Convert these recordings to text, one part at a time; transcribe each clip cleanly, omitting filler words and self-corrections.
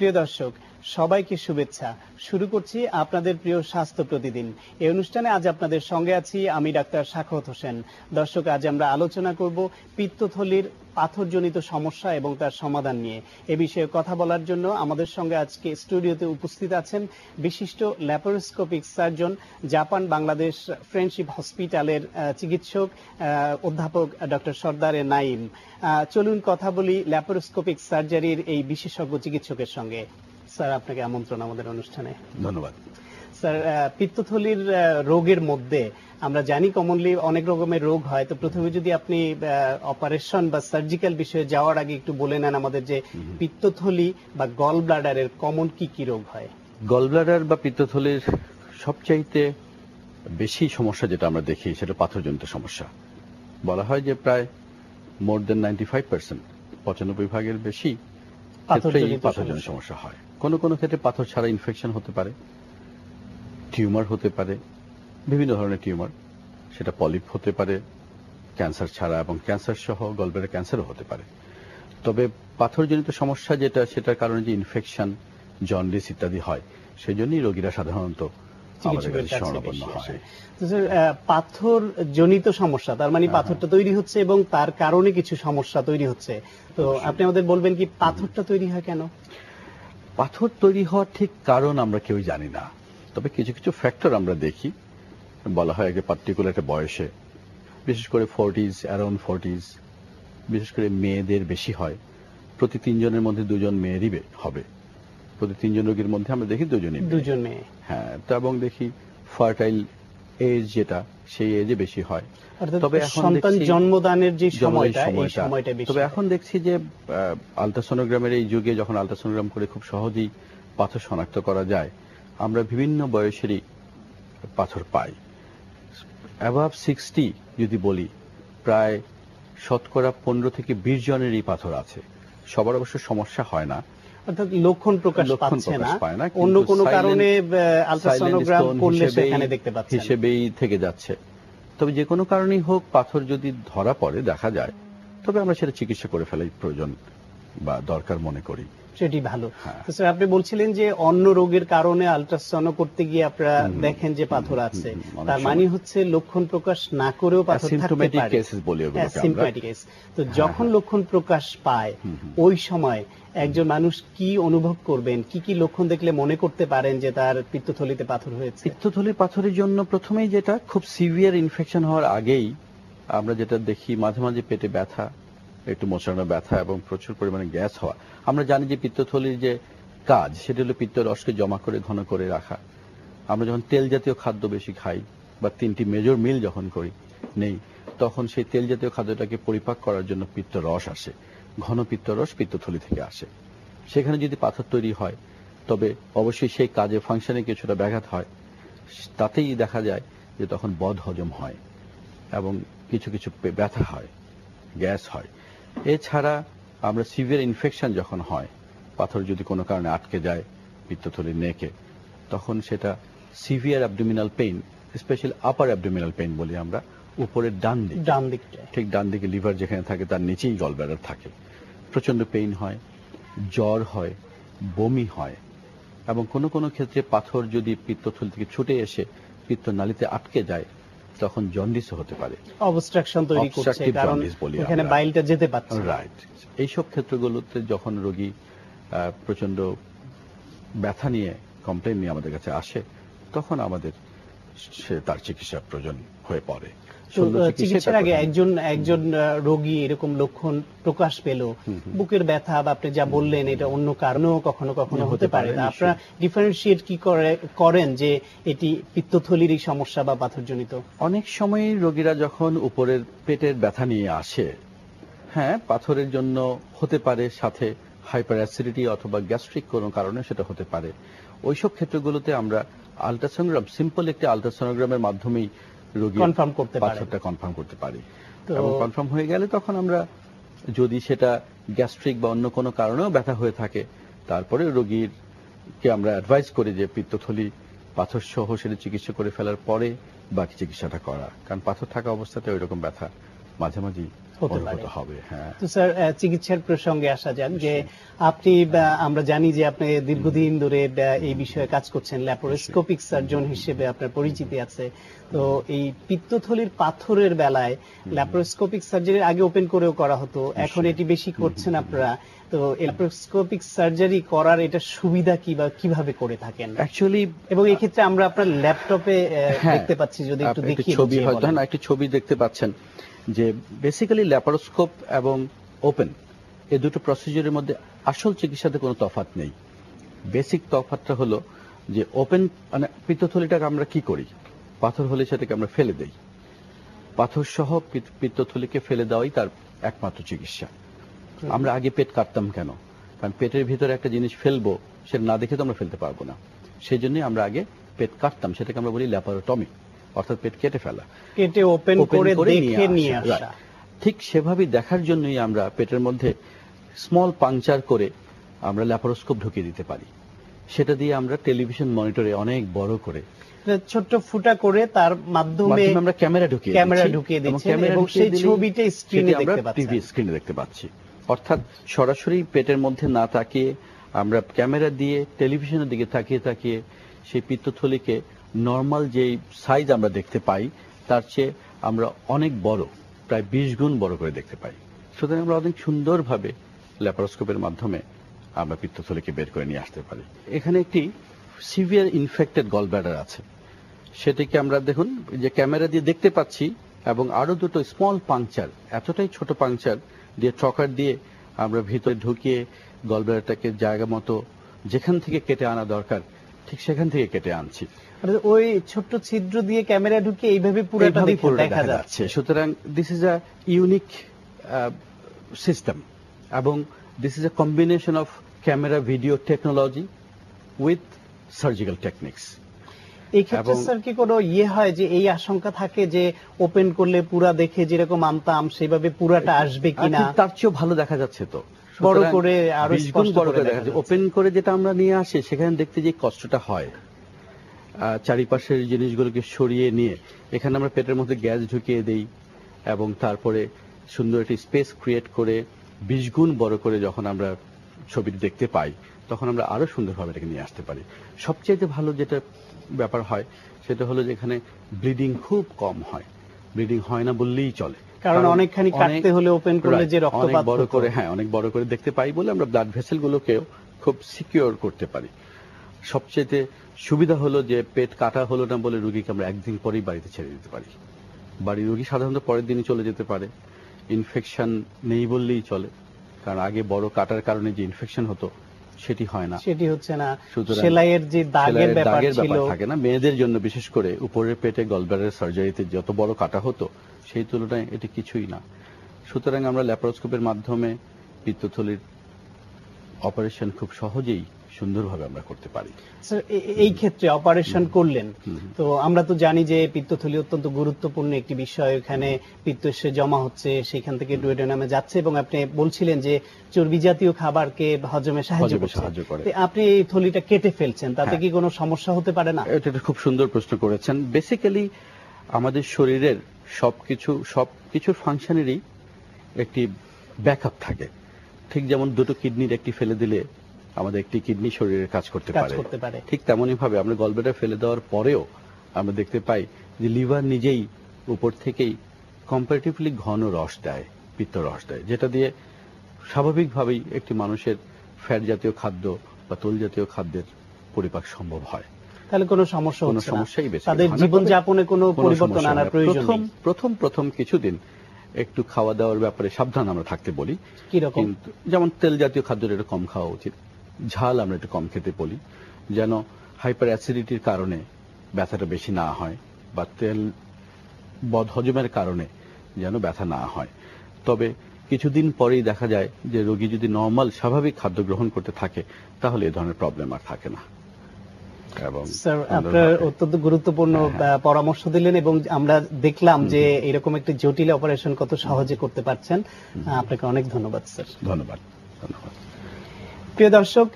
প্রিয় দর্শক, সবাইকে শুভেচ্ছা। শুরু করছি আপনাদের প্রিয় স্বাস্থ্য প্রতিদিন। এই অনুষ্ঠানে আজ আপনাদের সঙ্গে আছি আমি ডাক্তার সাখাওয়াত হোসেন। দর্শক, আজ আমরা আলোচনা করব পিত্তথলির পাথরজনিত সমস্যা এবং তার সমাধান নিয়ে। এ বিষয়ে কথা বলার জন্য আমাদের সঙ্গে আজকে স্টুডিওতে উপস্থিত আছেন বিশিষ্ট laparoscopic surgeon, Japan Bangladesh friendship হসপিটালের চিকিৎসক অধ্যাপক ডক্টর সর্দারে নাইম। চলুন কথা বলি ল্যাপারোস্কোপিক সার্জারির এই বিশেষজ্ঞ চিকিৎসকের সঙ্গে। স্যার, আপনাকে আমন্ত্রণ আমাদের অনুষ্ঠানে। ধন্যবাদ। স্যার, পিত্তথলির রোগের মধ্যে আমরা জানি কমনলি অনেক রকমের রোগ হয়, তো প্রথমে যদি আপনি অপারেশন বা সার্জিক্যাল বিষয়ে যাওয়ার আগে একটু বলে নেন আমাদের যে পিত্তথলি বা গল ব্লাডারের কমন কি কি রোগ হয়। গল ব্লাডার বা পিত্তথলির সবচাইতে বেশি সমস্যা যেটা আমরা দেখি সেটা পাথরজনিত সমস্যা। বলা হয় যে প্রায় মোর দেন 95%, 95% বেশি পাথরজনিত সমস্যা হয়। কোন কোন ক্ষেত্রে পাথর ছাড়া ইনফেকশন হতে পারে, টিউমার হতে পারে, বিভিন্ন ধরনের টিউমার, সেটা পলিপ হতে পারে, ক্যান্সার ছাড়া এবং ক্যান্সার সহ গলব্লাডার ক্যান্সারও হতে পারে। তবে পাথরজনিত সমস্যা যেটা, সেটার কারণে যে ইনফেকশন, জন্ডিস ইত্যাদি হয়, সেই জন্যই রোগীরা সাধারণত শরণাপন্ন হয়। পাথরজনিত সমস্যা তার মানে পাথরটা তৈরি হচ্ছে এবং তার কারণে কিছু সমস্যা তৈরি হচ্ছে। তো আপনি আমাদের বলবেন কি পাথরটা তৈরি হয় কেন? পাথর তৈরি হওয়ার ঠিক কারণ আমরা কেউ জানি না, তবে কিছু কিছু ফ্যাক্টর আমরা দেখি। বলা হয় যে পার্টিকুলার একটা বয়সে, বিশেষ করে 40s, অ্যারাউন্ড 40s, বিশেষ করে মেয়েদের বেশি হয়। প্রতি 3 জনের মধ্যে 2 জন মেয়েরই হবে। প্রতি 3 জন রোগীর মধ্যে আমরা দেখি 2 জন মেয়ে। হ্যাঁ, এবং দেখি ফার্টাইল এজ যেটা, সেই এজে বেশি হয়। তবে সন্তান জন্মদানের যে সময়টা, তবে এখন দেখছি যে আলট্রাসোনোগ্রামের এই যুগে, যখন আলট্রাসোনোগ্রাম করে খুব সহজেই পাথর শনাক্ত করা যায়, আমরা বিভিন্ন বয়সেরই পাথর পাই। অ্যাবাভ 60 যদি বলি, প্রায় শতকরা 15 থেকে 20 জনেরই পাথর আছে। সবার অবশ্য সমস্যা হয় না, অর্থাৎ লক্ষণ প্রকাশ পাচ্ছে না, অন্য কোনো কারণে আলট্রাসোনোগ্রাম করলে সেখানে দেখতে পাচ্ছেন, হিসেবেই থেকে যাচ্ছে। তবে যে কোনো কারণেই হোক, পাথর যদি ধরা পড়ে, দেখা যায়, তবে আমরা সেটা চিকিৎসা করে ফেলাই প্রয়োজন বা দরকার মনে করি, সেটি ভালো। তো স্যার, আপনি বলছিলেন যে অন্য রোগের কারণে আলট্রাসোনো করতে গিয়ে আপনারা দেখেন যে পাথর আছে, তার মানে হচ্ছে লক্ষণ প্রকাশ না করেও পাথর থাকতে পারে, সিম্পটমেটিক কেস। তো যখন লক্ষণ প্রকাশ পায়, ওই সময় একজন মানুষ কি অনুভব করবেন, কি কি লক্ষণ দেখলে মনে করতে পারেন যে তার পিত্তথলিতে পাথর হয়েছে? পিত্তথলির পাথরের জন্য প্রথমেই যেটা, খুব সিভিয়ার ইনফেকশন হওয়ার আগেই আমরা যেটা দেখি, মাঝে মাঝে পেটে ব্যথা, একটু মোচড়ানো ব্যথা এবং প্রচুর পরিমাণে গ্যাস হওয়া। আমরা জানি যে পিত্তথলির যে কাজ, সেটা হলো পিত্ত রসকে জমা করে ঘন করে রাখা। আমরা যখন তেল জাতীয় খাদ্য বেশি খাই বা 3টি মেজর মিল যখন নেই, তখন সেই তেল জাতীয় খাদ্যটাকে পরিপাক করার জন্য পিত্ত রস আসে, ঘন পিত্ত রস পিত্তথলি থেকে আসে। সেখানে যদি পাথর তৈরি হয়, তবে অবশ্যই সেই কাজে, ফাংশনে কিছুটা ব্যাঘাত হয়। তাতেই দেখা যায় যে তখন বদ হজম হয় এবং কিছু কিছু ব্যথা হয়, গ্যাস হয়। এছাড়া আমরা সিভিয়ার ইনফেকশন যখন হয়, পাথর যদি কোনো কারণে আটকে যায় পিত্তথলির নেকে, তখন সেটা severe abdominal pain, specially upper abdominal pain বলি আমরা, উপরের ডান দিকে, ঠিক ডান দিকে লিভার যেখানে থাকে তার নিচেই গল ব্লাডার থাকে, প্রচন্ড পেইন হয়, জ্বর হয়, বমি হয় এবং কোনো কোনো ক্ষেত্রে পাথর যদি পিত্তথলি থেকে ছুটে এসে পিত্তনালীতে আটকে যায়, তখন জন্ডিস হতে পারে, অবস্ট্রাকশন তৈরি করছে, কারণ এখানে বাইলটা যেতে পারছে না। রাইট। এইসব ক্ষেত্রগুলোতে যখন রোগী প্রচন্ড ব্যথা নিয়ে, কমপ্লেইন নিয়ে আমাদের কাছে আসে, তখন আমাদের তার চিকিৎসা প্রয়োজন হয়ে পড়ে। চিকিৎসার আগে একজন রোগী এরকম লক্ষণ প্রকাশ পেল, বুকের ব্যথা বা আপনি যা বললেন, এটা অন্য কারণেও কখনো কখনো হতে পারে, আপনারা ডিফারেন্সিয়েট কি করেন যে এটি পিত্তথলিরই সমস্যা বা পাথরজনিত? অনেক সময় রোগীরা যখন উপরের পেটের ব্যথা নিয়ে আসে, হ্যাঁ, পাথরের জন্য হতে পারে, সাথে হাইপার অ্যাসিডিটি অথবা গ্যাস্ট্রিক কোনো কারণে সেটা হতে পারে। ওইসব ক্ষেত্রগুলোতে আমরা আলট্রাসোনোগ্রাম, সিম্পল একটি আলট্রাসোনোগ্রামের মাধ্যমেই রোগী পাথরটা কনফার্ম করতে পারি। এবং কনফার্ম হয়ে গেলে তখন আমরা, যদি সেটা গ্যাস্ট্রিক বা অন্য কোনো কারণেও ব্যথা হয়ে থাকে, তারপরে রোগীকে আমরা অ্যাডভাইস করি যে পিত্তথলি পাথর সহ সেটা চিকিৎসা করে ফেলার পরে বাকি চিকিৎসাটা করা, কারণ পাথর থাকা অবস্থাতে ওই রকম ব্যথা মাঝে মাঝে হতে পারে। অনুভূত হবে। হ্যাঁ, তো স্যার চিকিৎসার প্রসঙ্গে আসা যাক যে আপনি আমরা জানি যে আপনি দীর্ঘদিন ধরে এই বিষয়ে কাজ করছেন, ল্যাপারোস্কোপিক সার্জন হিসেবে আপনার পরিচিতি আছে। তো এই পিত্তথলির পাথরের বেলায় ল্যাপারোস্কোপিক সার্জারির আগে ওপেন করেও করা হতো, এখন এটি বেশি করছেন আপনারা। তো ল্যাপারোস্কোপিক সার্জারি করার এটা সুবিধা কি বা কিভাবে করে থাকেন অ্যাকচুয়ালি এবং এই ক্ষেত্রে আমরা আপনার ল্যাপটপে দেখতে পাচ্ছি, যদি একটু দেখিয়ে ছবি বুঝিয়ে হয়তো বলেন। না, একটি ছবি দেখতে পাচ্ছেন যে বেসিক্যালি ল্যাপারোস্কোপ এবং ওপেন এই দুটো প্রসিজারের মধ্যে আসল চিকিৎসাতে কোনো তফাৎ নেই। বেসিক তফাৎটা হলো যে ওপেন মানে পিত্তথলিটাকে আমরা কি করি, পাথর হলে সেটাকে আমরা ফেলে দেই। পাথর সহ পিত্তথলিকে ফেলে দেওয়াই তার একমাত্র চিকিৎসা। আমরা আগে পেট কাটতাম কেন? কারণ পেটের ভিতরে একটা জিনিস ফেলবো, সেটা না দেখে তো আমরা ফেলতে পারবো না। সেই জন্যই আমরা আগে পেট কাটতাম, সেটাকে আমরা বলি ল্যাপারোটমি, অর্থাৎ পেট কেটে ফেলা, কেটে ওপেন করে দেখে নিয়ে আসা। ঠিক সেভাবেই দেখার জন্যই আমরা পেটের মধ্যে স্মল পাংচার করে আমরা ল্যাপারোস্কোপ ঢুকিয়ে দিতে পারি। সেটা দিয়ে আমরা টেলিভিশন মনিটরে অনেক বড় করে ছোট্ট ফুটা করে তার মাধ্যমে আমরা ক্যামেরা ঢুকিয়ে দিচ্ছি এবং সেই ছবিটা স্ক্রিনে দেখতে পাচ্ছি, টিভি স্ক্রিনে দেখতে পাচ্ছি। অর্থাৎ সরাসরি পেটের মধ্যে না তাকিয়ে আমরা ক্যামেরা দিয়ে টেলিভিশনের দিকে তাকিয়ে তাকিয়ে সেই পিত্তথলিকে নরমাল যেই সাইজ আমরা দেখতে পাই তার চেয়ে আমরা অনেক বড়, প্রায় 20 গুণ বড় করে দেখতে পাই। সুতরাং আমরা অনেক সুন্দরভাবে ল্যাপারোস্কোপের মাধ্যমে আমরা পিত্তথলিকে বের করে নিয়ে আসতে পারি। এখানে একটি সিভিয়ার ইনফেক্টেড গলব্লাডার আছে, সেটাকে আমরা দেখুন যে ক্যামেরা দিয়ে দেখতে পাচ্ছি, এবং আরো দুটো স্মল পাংচার, এতটাই ছোট পাংচার দিয়ে ট্রকার দিয়ে আমরা ভিতরে ঢুকিয়ে গলব্লাডারটাকে জায়গা মতো যেখান থেকে কেটে আনা দরকার ঠিক সেখান থেকে কেটে আনছি। ওই ছোট্ট ছিদ্র দিয়ে ক্যামেরা ঢুকিয়ে এইভাবে পুরোটা দেখা যাচ্ছে। সুতরাং this is a unique system, এবং this is a combination of camera video technology with surgical techniques. এই ক্ষেত্রে স্যার কি কোনো হয় যে এই আশঙ্কা থাকে যে ওপেন করলে পুরা দেখে যেরকম আনতাম সেভাবে পুরাটা আসবে কিনা? তার চেয়েও ভালো দেখা যাচ্ছে তো, বড় করে আরো স্পষ্ট করে দেখা যাচ্ছে। ওপেন করে যেটা আমরা নিয়ে আসি সেখানে দেখতে যে কষ্টটা হয়, চারিপাশের জিনিসগুলোকে সরিয়ে নিয়ে এখানে আমরা পেটের মধ্যে গ্যাস ঢুকিয়ে দেই এবং তারপরে সুন্দর একটি স্পেস ক্রিয়েট করে 20 গুণ বড় করে যখন আমরা ছবিটি দেখতে পাই তখন আমরা আরো সুন্দরভাবে এটাকে নিয়ে আসতে পারি। সবচেয়ে ভালো যেটা ব্যাপার হয় সেটা হলো যে এখানে ব্লিডিং খুব কম হয়, ব্লিডিং হয় না বললেই চলে, কারণ অনেকখানি কাটতে হলে ওপেন করলে যে রক্তপাত বড় করে অনেক বড় করে দেখতে পাই বলে আমরা ব্লাড ভেসেল গুলোকেও খুব সিকিউর করতে পারি। সবচেয়ে সুবিধা হলো যে পেট কাটা হলো না বলে রোগীকে আমরা একদিন পরেই বাড়িতে ছেড়ে দিতে পারি। বাড়ির রোগী সাধারণত পরের দিনই চলে যেতে পারে, ইনফেকশন নেই বললেই চলে, কারণ আগে বড় কাটার কারণে যে ইনফেকশন হতো সেটি হয় না, সেটি হচ্ছে না। সেলাইয়ের যে দাগের ব্যাপার থাকে না, মেয়েদের জন্য বিশেষ করে উপরের পেটে গলব্লাডার সার্জারিতে যত বড় কাটা হতো সেই তুলনায় এটি কিছুই না। সুতরাং আমরা ল্যাপারোস্কোপের মাধ্যমে পিত্তথলির অপারেশন খুব সহজেই সুন্দরভাবে আমরা করতে পারি। স্যার এই ক্ষেত্রে অপারেশন করলেন, তো আমরা তো জানি যে পিত্তথলি অত্যন্ত গুরুত্বপূর্ণ একটি বিষয়, এখানে পিত্ত এসে জমা হচ্ছে, সেখান থেকে ডুওডেনামে যাচ্ছে এবং আপনি বলছিলেন যে চর্বি জাতীয় খাবারকে হজমে সাহায্য করে। আপনি এই থলিটা কেটে ফেলছেন, তাতে কি কোনো সমস্যা হতে পারে না? এটা খুব সুন্দর প্রশ্ন করেছেন। বেসিক্যালি আমাদের শরীরের সবকিছুর ফাংশনেরই একটি ব্যাকআপ থাকে। ঠিক যেমন দুটো কিডনির একটি ফেলে দিলে আমাদের একটি কিডনি শরীরের কাজ করতে পারে, ঠিক তেমনি ভাবে আমরা গলব্লাডার ফেলে দেওয়ার পরেও আমরা দেখতে পাই যে লিভার নিজেই উপর থেকেই কম্পারেটিভলি ঘন রস দেয়, পিত্ত রস দেয়, যেটা দিয়ে স্বাভাবিকভাবেই একটি মানুষের ফ্যাট জাতীয় খাদ্য বা তৈল জাতীয় খাদ্যের পরিপাক সম্ভব হয়। তাহলে কোনো সমস্যা হচ্ছে না, তাদের জীবনযাপনে কোনো পরিবর্তন আনার প্রয়োজন নেই। প্রথম কিছুদিন একটু খাওয়া দাওয়ার ব্যাপারে সাবধান আমরা থাকতে বলি। কিরকম? যেমন তেল জাতীয় খাদ্যটা একটু কম খাওয়া উচিত, ঝাল আমরা একটু কম খেতে বলি, যেন হাইপার অ্যাসিডিটির কারণে ব্যথাটা বেশি না হয় বা তেল বদহজমের কারণে যেন ব্যথা না হয়। তবে কিছুদিন পরেই দেখা যায় যে রোগী যদি নরমাল স্বাভাবিক খাদ্য গ্রহণ করতে থাকে তাহলে এ ধরনের প্রবলেম আর থাকে না। স্যার আপনার অত্যন্ত গুরুত্বপূর্ণ পরামর্শ দিলেন এবং আমরা দেখলাম যে এরকম একটি জটিল অপারেশন কত সহজে করতে পারছেন। আপনাকে অনেক ধন্যবাদ স্যার। ধন্যবাদ। প্রিয় দর্শক,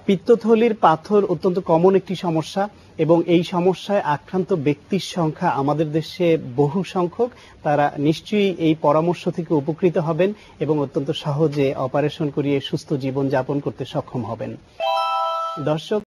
পিত্তথলির পাথর অত্যন্ত কমন একটি সমস্যা। এবং এই সমস্যায় আক্রান্ত ব্যক্তির সংখ্যা আমাদের দেশে বহু সংখ্যক। তারা নিশ্চয়ই এই পরামর্শ থেকে উপকৃত হবেন এবং অত্যন্ত সহজে অপারেশন করিয়ে সুস্থ জীবন যাপন করতে সক্ষম হবেন। দর্শক,